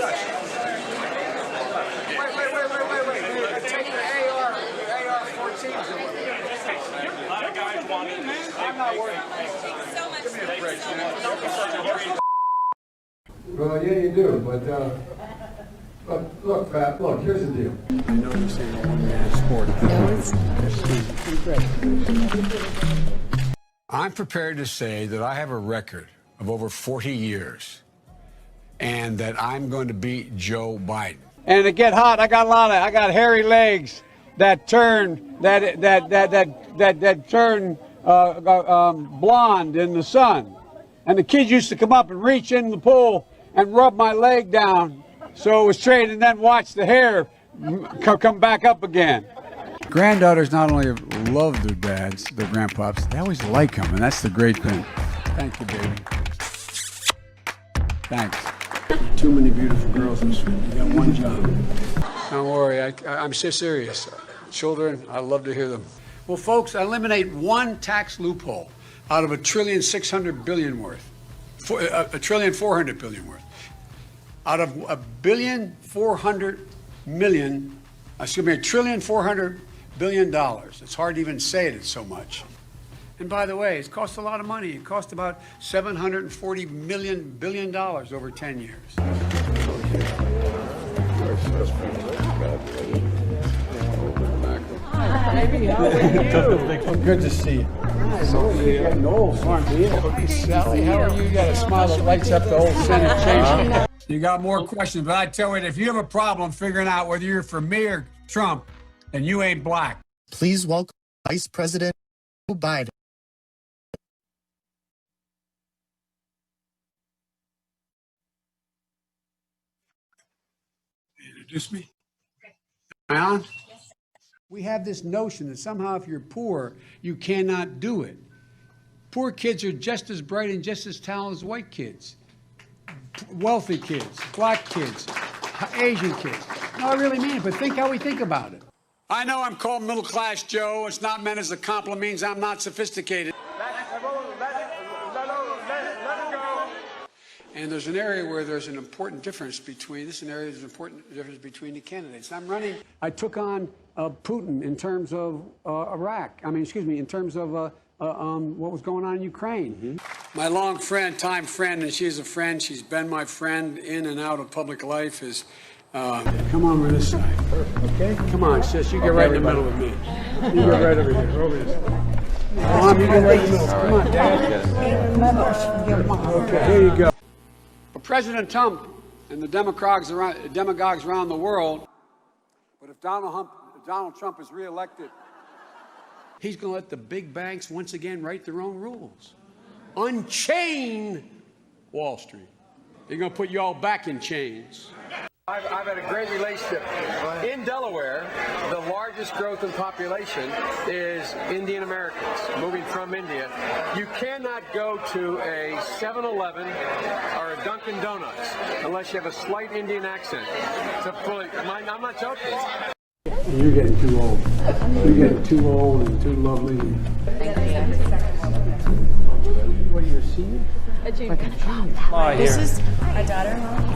Wait. Take the AR-14s away. I'm not worried. Give me a break, man. Well, yeah, you do, but look, Pat, look, here's the deal. I know you're saying a one-man sport. I'm prepared to say that I have a record of over 40 years and that I'm going to beat Joe Biden. And to get hot, I got hairy legs that turn blonde in the sun. And the kids used to come up and reach in the pool and rub my leg down so it was straight, and then watch the hair come back up again. Granddaughters not only love their dads, their grandpops, they always like them, and that's the great thing. Thank you, baby. Thanks. Too many beautiful girls this week. You got one job. Don't worry, I'm so serious. Children, I love to hear them. Well, folks, eliminate one tax loophole out of $1.6 trillion worth. $1.4 trillion worth. Out of $1.4 billion. It's hard to even say it, it's so much. And by the way, it's cost a lot of money. It cost about $740 billion over 10 years. Baby, how are you? Good to see you. Hey, Sally, how are you? You got a smile that lights up the whole Senate chamber. You got more questions, but I tell you, if you have a problem figuring out whether you're for me or Trump, then you ain't black. Please welcome Vice President Joe Biden. Introduce me. Am I on? We have this notion that somehow if you're poor, you cannot do it. Poor kids are just as bright and just as talented as white kids. Wealthy kids, black kids, Asian kids. No, I really mean it, but think how we think about it. I know I'm called middle class, Joe. It's not meant as a compliment, means I'm not sophisticated. Let it go. And there's an area where there's an important difference between the candidates. I took on Putin in terms of Iraq. In terms of what was going on in Ukraine. Mm-hmm. My long time friend, and she's a friend. She's been my friend in and out of public life. Is come on over this side. Okay? Come on, sis. You get right in the middle with me. You get right over here. Over this. Mom, you get right in the middle. Come on, Dad. Okay, here you go. But President Trump and the demagogues around the world, but if Donald Trump is reelected, he's going to let the big banks once again write their own rules. Unchain Wall Street. They're going to put you all back in chains. I've had a great relationship. In Delaware, the largest growth in population is Indian Americans moving from India. You cannot go to a 7-Eleven or a Dunkin' Donuts unless you have a slight Indian accent. I'm not joking. You're getting too old. You're getting too old and too lovely. What are you, a senior? A junior. Like a junior. This is my daughter-in-law.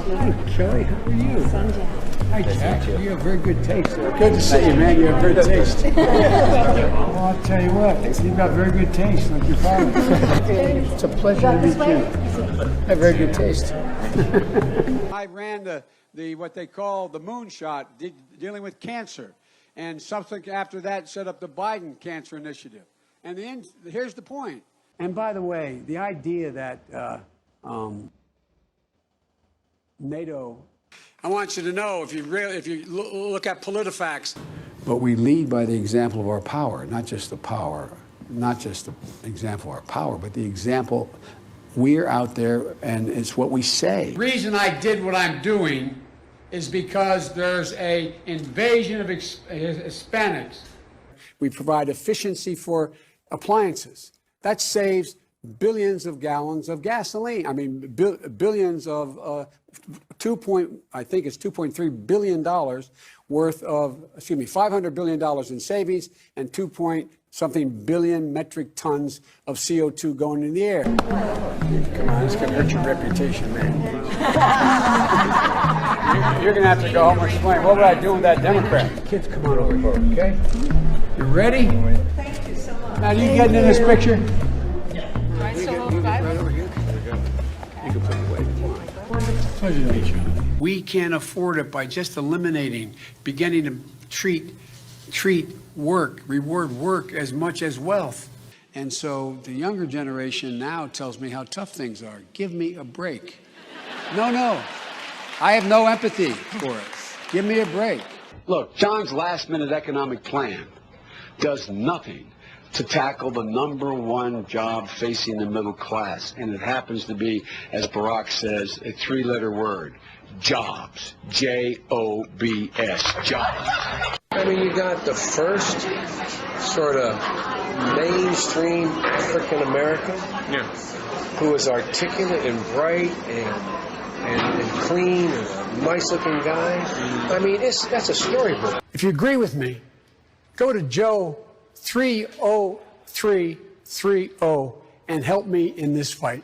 Hi, Kelly. How are you? Sanjay. Hi, Jack. You have very good taste. Good to see you, man. You have good taste. Well, I'll tell you what. You've got very good taste, like your father. It's a pleasure to meet you. I have very good taste. I ran the what they call the moonshot, dealing with cancer, and subsequently after that set up the Biden Cancer Initiative. And here's the point. And by the way, the idea that NATO. I want you to know, if you look at PolitiFacts. But we lead by the example of our power, not just the example of our power, but the example. We're out there, and it's what we say. The reason I did what I'm doing is because there's an invasion of Hispanics. We provide efficiency for appliances. That saves billions of gallons of gasoline. I mean, billions of $2.3 billion worth of, $500 billion in savings and $2.3 something billion metric tons of CO2 going in the air. Come on, this could hurt your reputation, man. You're going to have to go home and explain, what would I do with that Democrat? Kids, come on over here, okay? You ready? Thank you so much. Now, you getting in this picture? Do I still hold five? Right over here. You can put it away. Pleasure to meet you. We can't afford it by just eliminating, beginning to treat work, reward work as much as wealth. And so the younger generation now tells me how tough things are. Give me a break. No. I have no empathy for it. Give me a break. Look, John's last-minute economic plan does nothing to tackle the number one job facing the middle class. And it happens to be, as Barack says, a three-letter word. Jobs. J-O-B-S. Jobs. I mean, you got the first sort of mainstream African American who is articulate and bright and clean and a nice looking guy. I mean, that's a storybook. If you agree with me, go to Joe 30330 and help me in this fight.